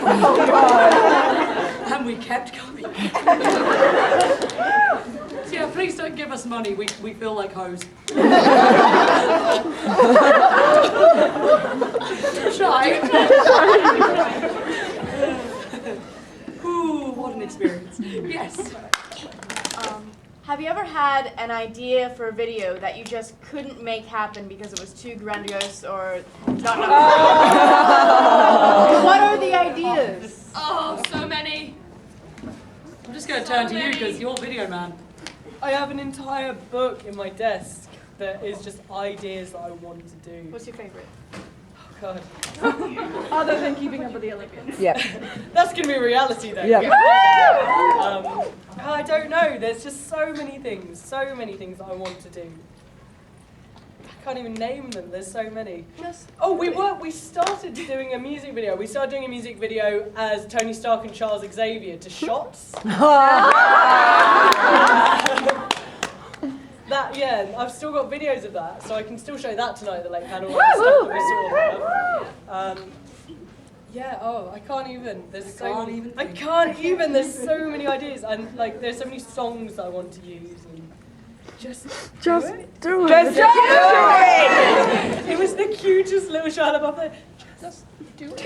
Oh, God. And we kept coming. So yeah, please don't give us money. We feel like hoes. Shy. Ooh, what an experience. Yes. Have you ever had an idea for a video that you just couldn't make happen because it was too grandiose or not enough? What are the ideas? Oh, so many. I'm just going to turn to you because you're video man. I have an entire book in my desk that is just ideas that I want to do. What's your favorite? God. Other than Keeping Up with the Olympians. Yeah. That's going to be reality though. Yeah. I don't know. There's just so many things that I want to do. I can't even name them. There's so many. Oh, we started doing a music video. We started doing a music video as Tony Stark and Charles Xavier to Shots. That, yeah, I've still got videos of that, so I can still show that tonight at the late panel. Stuff that we saw. Yeah, I can't even. There's There's so many ideas, and like there's so many songs that I want to use, and just do it. It was the cutest little shot above there. Just do it.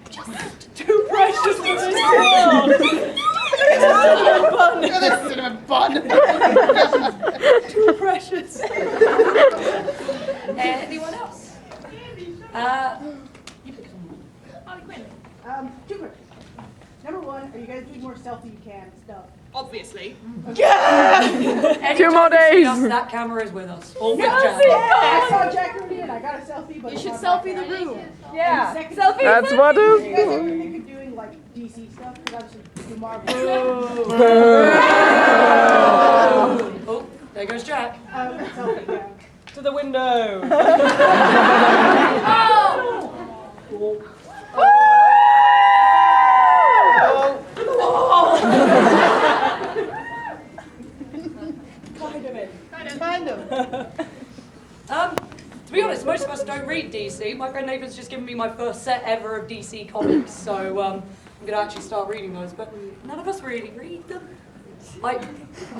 Just too precious for this world. Cinnamon bun. Too precious. Anyone else? You pick someone. Harley Quinn. Two questions. Number one, are you guys doing more selfie you can stuff? Obviously. Two more days. That camera is with us. All with Jack. I saw Jack Rudy and I got a selfie, but You should selfie the room. Yeah. Selfie. That's what You guys is. ever think of doing like DC stuff? Because obviously do Marvel. Oh, there goes Jack. Selfie, yeah. To the window. Kind of. To be honest, most of us don't read DC. My friend Nathan's just given me my first set ever of DC comics, so I'm going to actually start reading those, but none of us really read them. I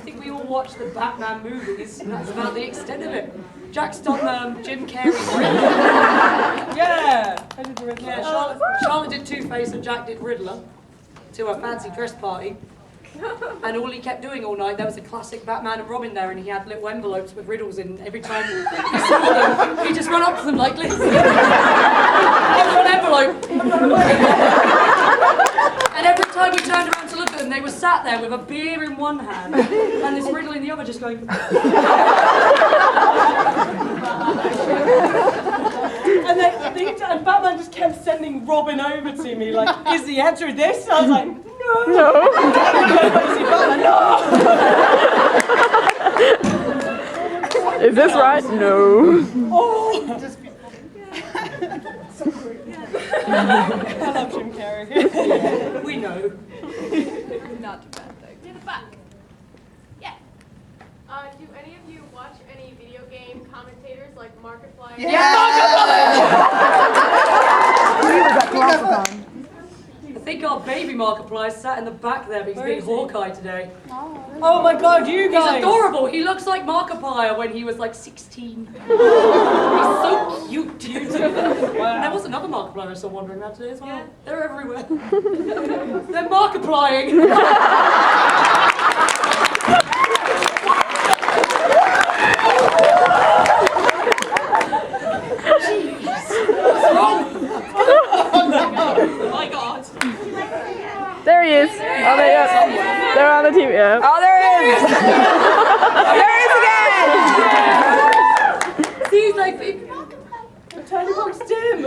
think we all watch the Batman movies, and that's about the extent of it. Jack's done Jim Carrey's Riddler. Yeah, I did the Riddler. Yeah, Charlotte did Two-Face and Jack did Riddler to a fancy dress party. And all he kept doing all night, there was a classic Batman and Robin there, and he had little envelopes with riddles in. Every time he saw them, he'd just run up to them like, listen, here's an envelope. And every time we turned around to look at them, they were sat there with a beer in one hand and this riddle in the other, just going. And Batman just kept sending Robin over to me, like, is the answer this? I was like, no. Is this right? No. Oh. I love Jim Carrey. We know. Not too bad though. To the back. Yeah. Do any of you watch any video game commentators like Markiplier? Yeah. I think our baby Markiplier sat in the back there, but he's being Hawkeye today. Oh my God, you guys! He's adorable. He looks like Markiplier when he was like 16. He's so cute. Wow. There was another Markiplier I saw wandering around today as well. Yeah. They're everywhere. They're Markiplieing. There he is. Oh, they're on the team. Yeah. Oh, there he is. There he is again. See, he's like big. Tiny Box Tim.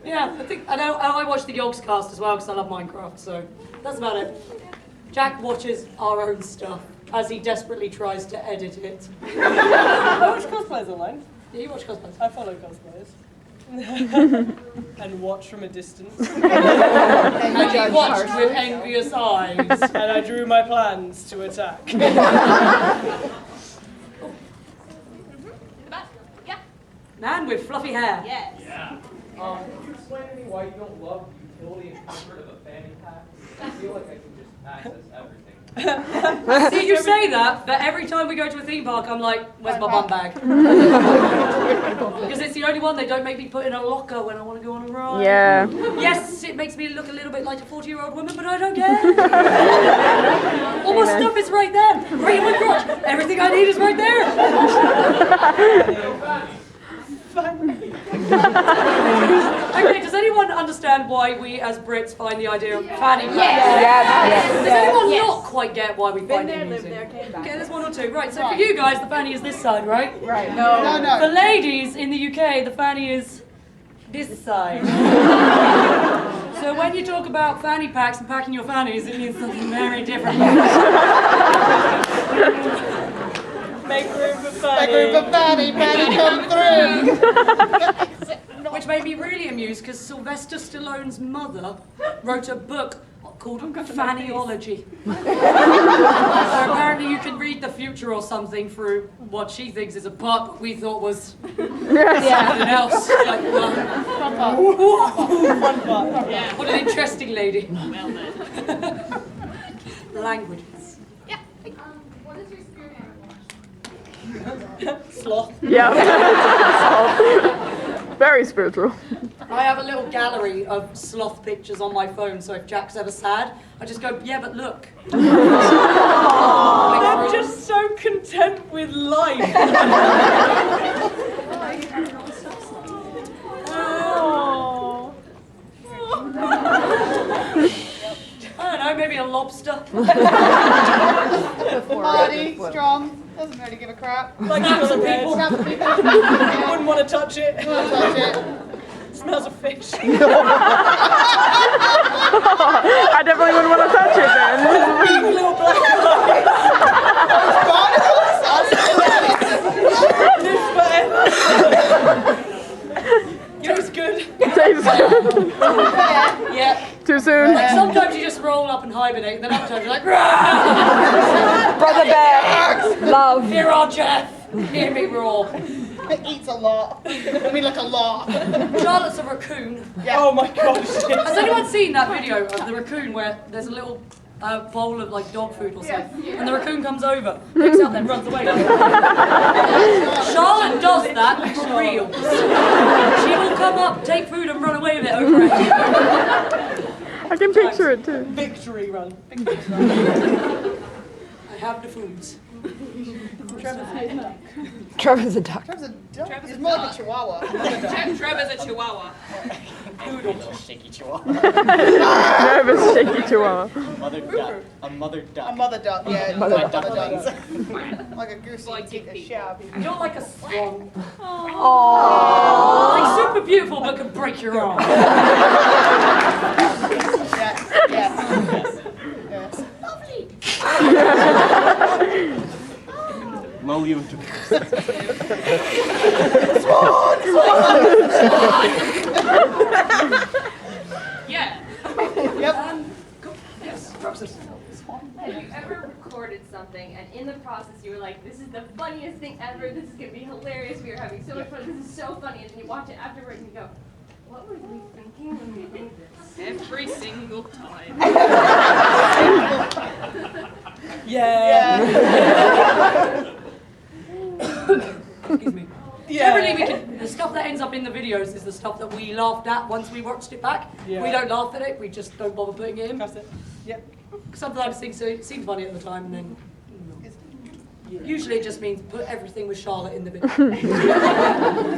Yeah, I watch the Yogs cast as well because I love Minecraft. So that's about it. Jack watches our own stuff as he desperately tries to edit it. I watch cosplayers online. Yeah, you watch cosplayers. I follow cosplayers. And watch from a distance. And he watched with envious eyes. And I drew my plans to attack. In the back. Yeah. Man with fluffy hair. Yes. Could you explain to me why you don't love the utility and comfort of a fanny pack? I feel like I can just access everything. See, you say that, but every time we go to a theme park, I'm like, where's my bum bag? Because it's the only one they don't make me put in a locker when I want to go on a ride. Yeah. Yes, it makes me look a little bit like a 40-year-old woman, but I don't care. All my stuff is right there, right in my crotch. Everything I need is right there. Okay, does anyone understand why we as Brits find the idea of fanny packs? Yes. Does anyone not quite get why we Been find there, it lived amusing? there, came back. Okay, there's one or two. Right, so for you guys, the fanny is this side, right? Right. No. For ladies in the UK, the fanny is this side. So when you talk about fanny packs and packing your fannies, it means something very different. Make room for Fanny. Make room for Fanny, Fanny come through. Which made me really amused because Sylvester Stallone's mother wrote a book called Fannyology. So apparently you can read the future or something through what she thinks is a pup we thought was something else. Like, what an interesting lady. Languages. What is your spirit animal? Sloth. Yeah. Very spiritual. I have a little gallery of sloth pictures on my phone, so if Jack's ever sad, I just go, yeah, but look. I'm just so content with life. I don't know, maybe a lobster. Hardy, strong, doesn't really give a crap. Like other people. Snap the people. Wouldn't want to touch it. Touch it. Smells of fish. I definitely wouldn't want to touch it then. Big little black eyes. Live forever. Tastes good. Tastes good. Yeah. Too soon. Like sometimes you just roll up and hibernate, and then other times you're like, "Rah!" Brother Bear. Love. Hear our Jeff. Hear me roar. It eats a lot. I mean, like a lot. Charlotte's a raccoon. Oh my gosh. Has anyone seen that video of the raccoon where there's a little bowl of like dog food or something, and the raccoon comes over, picks up, then runs away? Charlotte does that for real. She will come up, take food, and run away with it over it. I can picture it too. Victory run. I have the foods. Trevor's a duck. Trevor's a duck. He's more like a chihuahua. Trevor's a chihuahua. Nervous, shaky chihuahua. Nervous, shaky chihuahua. Mother duck. A mother duck. A mother duck, yeah. Mother Mother duck. duck. Like a goose you take a shower. You're like a swan. Aww. Like super beautiful, but can break your arm. Yes, yes, yes. Low you. Yeah. Yep. Yes, process. Have you ever recorded something and in the process you were like, this is the funniest thing ever, this is going to be hilarious, we are having so much fun, this is so funny, and then you watch it afterwards and you go, what were we thinking when we did this? Every single time. Yeah. Excuse me. Generally, we can, the stuff that ends up in the videos is the stuff that we laughed at once we watched it back. Yeah. We don't laugh at it, we just don't bother putting it in. That's it. Yep. Sometimes things seem funny at the time, and then usually it just means put everything with Charlotte in the video.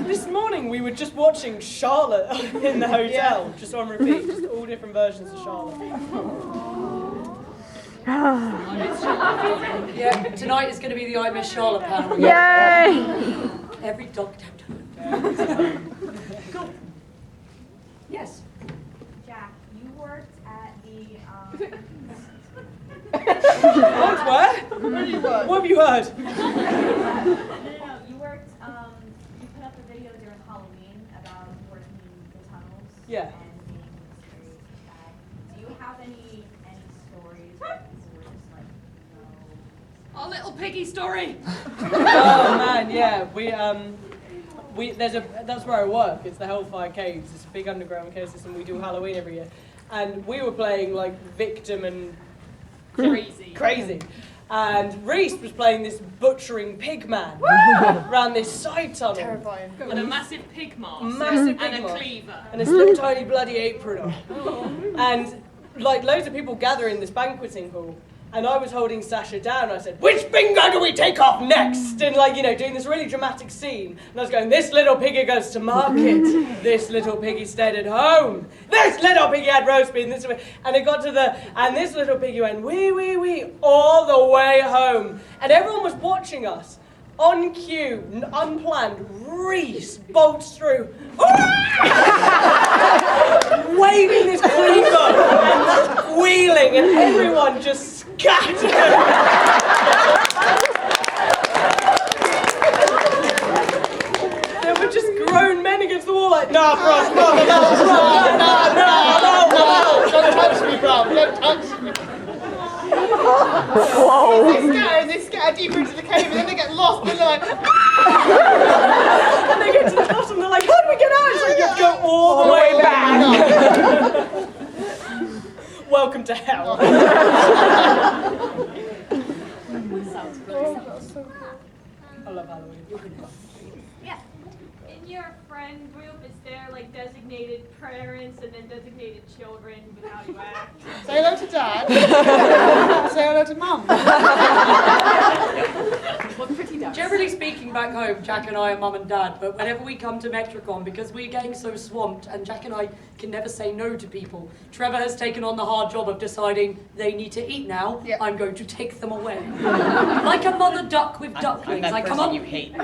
This morning we were just watching Charlotte in the hotel, just on repeat, just all different versions of Charlotte. Yeah, tonight is going to be the I Miss Charlotte panel. Yay! Every dog time. Cool. Yes. Jack, you worked at the What? Where? Where do you work? What have you heard? no, you worked you put up a video during Halloween about working the tunnels Yeah. and being mysterious bad. Do you have any stories where people were just like, no? Our little piggy story. Oh man, yeah. that's where I work. It's the Hellfire Caves. It's a big underground cave system. We do Halloween every year, and we were playing like Victim and crazy. And Reese was playing this butchering pig man around this side tunnel. Terrifying. With a massive pig mask. Massive pig and a mask. cleaver. And this little tiny bloody apron on. And like loads of people gather in this banqueting hall. And I was holding Sasha down. I said, "Which finger do we take off next?" And like, doing this really dramatic scene. And I was going, "This little piggy goes to market. This little piggy stayed at home. This little piggy had roast beef." And it got to and this little piggy went, "Wee, wee, wee," all the way home. And everyone was watching us. On cue, unplanned, Reese bolts through, waving this cleaver and wheeling, and everyone just scattered. There were just grown men against the wall, like, "Nah, Frost, no, Don't touch me, bro. Don't touch me. Whoa. They scatter deeper into the cave, and then they get lost, and they're like, And they get to the bottom, they're like, "How do we get out?" It's like, "You have to go all the way back." Welcome to hell. I love Halloween. Yeah. In your friend group, is there like designated parents and then designated children with how you act? "Say hello to Dad. Say hello to Mum." Generally speaking, back home, Jack and I are mum and dad, but whenever we come to MetroCon, because we're getting so swamped and Jack and I can never say no to people, Trevor has taken on the hard job of deciding they need to eat now. Yeah. I'm going to take them away. Like a mother duck with ducklings. I'm that Like, come person on. you hate.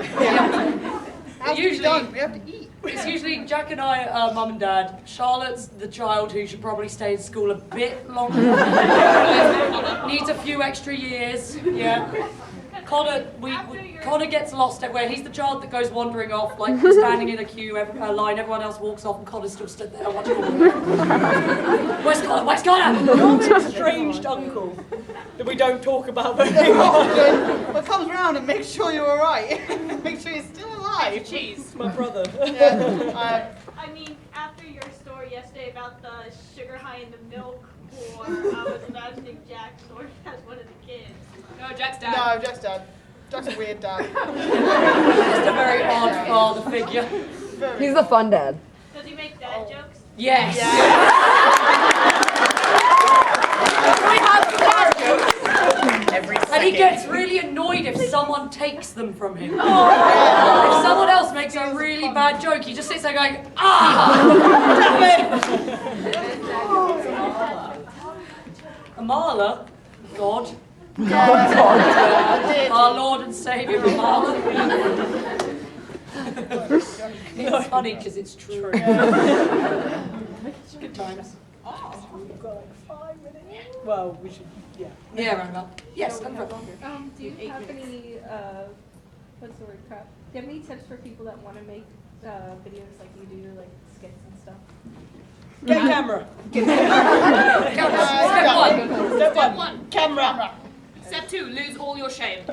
How's it done? We have to eat. It's usually Jack and I, mum and dad. Charlotte's the child who should probably stay in school a bit longer. Needs a few extra years. Yeah. Connor gets lost everywhere. He's the child that goes wandering off, like standing in a queue, a line. Everyone else walks off, and Connor's still stood there watching. Where's Connor? Where's Connor? You're the estranged uncle that we don't talk about very often. But comes round and makes sure you're alright. Make sure you're still alive. Jeez, my brother. Yeah. I mean, after your story yesterday about the sugar high in the milk, or I was imagining Jack's story as one of the kids. No, Jack's dad. No, Jack's dad. Jack's a weird dad. Just a very odd father figure. He's the fun dad. Does he make dad jokes? Yes. And he gets really annoyed if someone takes them from him. If someone else makes a really bad joke, he just sits there going, "Ah!" Amala, God. Our Lord and Saviour Amala. It's funny because it's true. Good times. We've got like 5 minutes. Well, we should, yeah. Yeah, right about. Yes, I'm right. Do you have any, what's the word, crap? Do you have any tips for people that want to make videos like you do, like skits and stuff? Get a camera. Step one. Camera. Step 2, lose all your shame.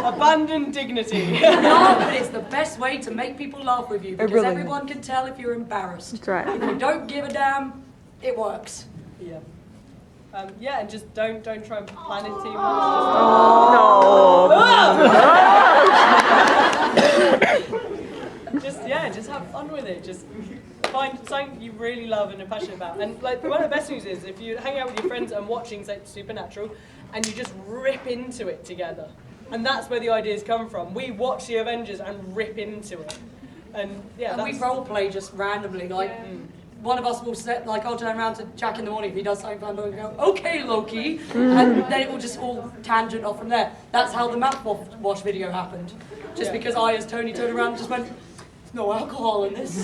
Abandon dignity. No, but it's the best way to make people laugh with you because really everyone can tell if you're embarrassed. That's right. If you don't give a damn, it works. Yeah. Yeah, and just don't try and plan it too much. Just have fun with it. Just find something you really love and are passionate about. And like one of the best news is if you hang out with your friends and watching say Supernatural, and you just rip into it together, and that's where the ideas come from. We watch the Avengers and rip into it, and yeah, And we role play just randomly, like. One of us will I'll turn around to Jack in the morning if he does something fun, and go, "Okay, Loki," and then it will just all tangent off from there. That's how the mouthwash video happened. Just because I, as Tony, turned around and just went, "There's no alcohol in this."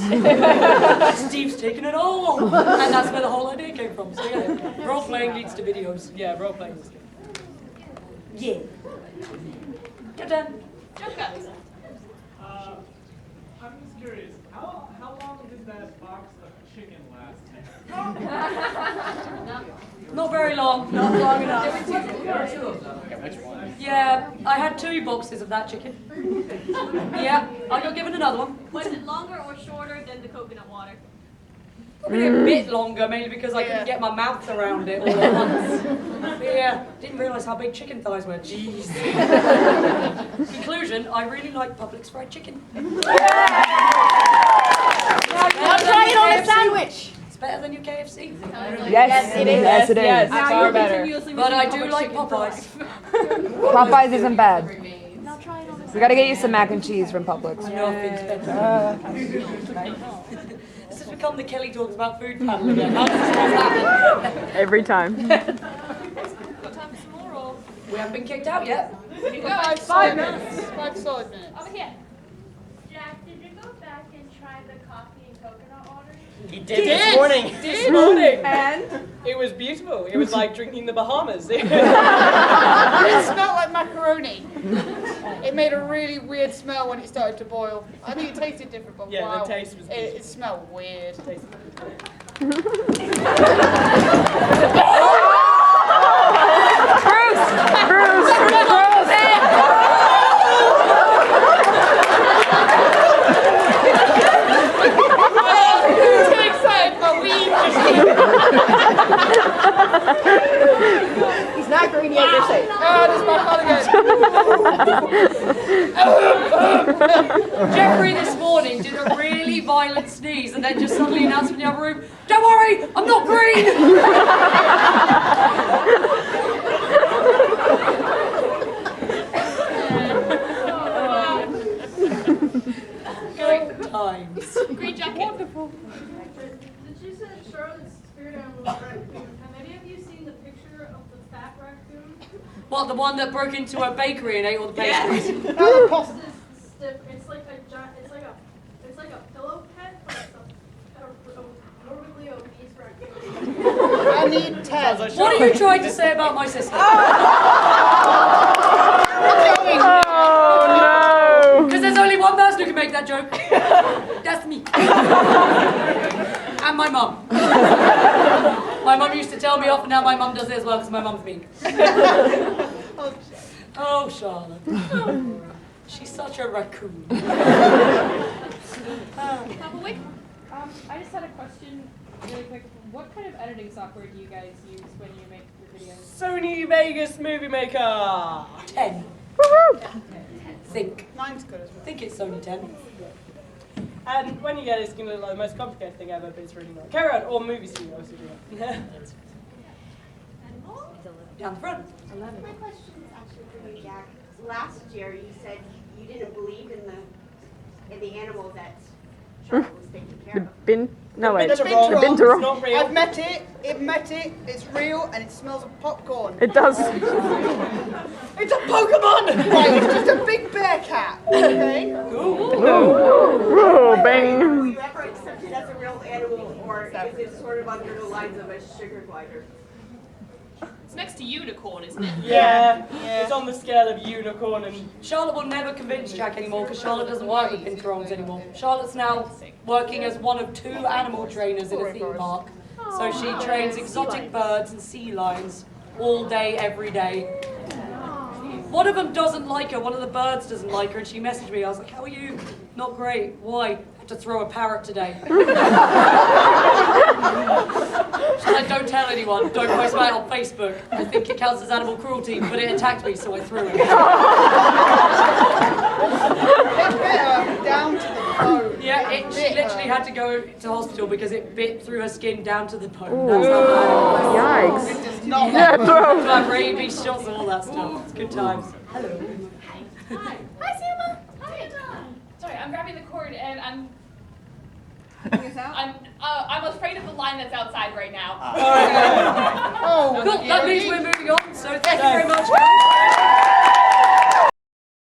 Steve's taking it all, and that's where the whole idea came from. So yeah, role playing leads to videos. Yeah, role playing is good. Yeah. Get done. Joker. I'm just curious, how long did that box of chicken last? Not very long. Not long enough. Yeah, which one? Yeah, I had 2 boxes of that chicken. Yeah, I got given another one. Was it longer or shorter than the coconut water? Probably a bit longer, mainly because I couldn't get my mouth around it all at once. But yeah, didn't realise how big chicken thighs were. Jeez. Conclusion, I really like Publix fried chicken. Now try it on a sandwich. It's better than your KFC. Yes, it is. Yes, it is. Far better. But I do like Popeyes. Popeyes isn't bad. Now try it on a We gotta get you some mac and cheese from Publix. Nothing's better. This has become the Kelly Talks About Food panel again. How does this happen? Every time. Time for some more rolls. We haven't been kicked out yet. You go. 5 minutes. 5 solid minutes. Over here. Jack, did you go back and try the coffee and coconut water? He did this morning. This morning. And It was beautiful. It was like drinking the Bahamas. it smelled like macaroni. It made a really weird smell when it started to boil. I think it tasted different, but Yeah, wow. the taste was It smelled weird. I'm too excited for weed. He's not green yet, you're safe. Oh, this is my again. Jeffrey this morning did a really violent sneeze and then just suddenly announced from the other room, "Don't worry, I'm not green!" Good times. Green jacket. Wonderful. Did you say Charlotte's spirit animal was a raccoon? Have any of you seen the picture of the fat raccoon? What, the one that broke into a bakery and ate all the pastries? Another possum. This stiff. It's like a giant. It's like a pillow pet, but it's a morbidly obese raccoon. I need 10. What are you trying to say about my sister? Oh no! Because there's only one person who can make that joke. That's me. And my mum. My mum used to tell me off, and now my mum does it as well because my mum's mean. Oh, Charlotte. She's such a raccoon. Applewick? I just had a question really quick. What kind of editing software do you guys use when you make your videos? Sony Vegas Movie Maker. 10. Think. Mine's good as well. Think it's Sony 10. And when you get it, it's going to look like the most complicated thing ever, but it's really not. Carry on, or movie studio, obviously. Down the front. My question is actually for you, Jack. Last year you said you didn't believe in the animal that Charlotte was taking care of. Bin? No, wait. It's The been binturong. It's not real. I've met it, it's real, and it smells of popcorn. It does. It's a Pokemon! Right, it's just a big bear cat, okay? Ooh, Will bang. you ever accept it as a real animal, or is it sort of under the lines of a sugar glider? It's next to unicorn, isn't it? Yeah, it's on the scale of unicorn and... Charlotte will never convince Jack anymore because Charlotte doesn't work with binturongs anymore. Charlotte's now working as one of 2 animal trainers in a theme park. So she trains exotic birds and sea lions all day, every day. One of them doesn't like her, one of the birds doesn't like her, and she messaged me. I was like, "How are you?" "Not great." "Why?" "I had to throw a parrot today." She's like, "Don't tell anyone, don't post about it on Facebook. I think it counts as animal cruelty, but it attacked me, so I threw it." Down to the bone. Yeah, she literally had to go to hospital because it bit through her skin down to the bone. Ooh. That's how bad it was. Yikes. Yeah, throw. like rabies shots and all that stuff. It's good times. Hello. Hi. Hi, Selma. Hi. Sorry, I'm grabbing the cord and I'm afraid of the line that's outside right now. Oh, Cool, that means we're moving on, so thank you very much.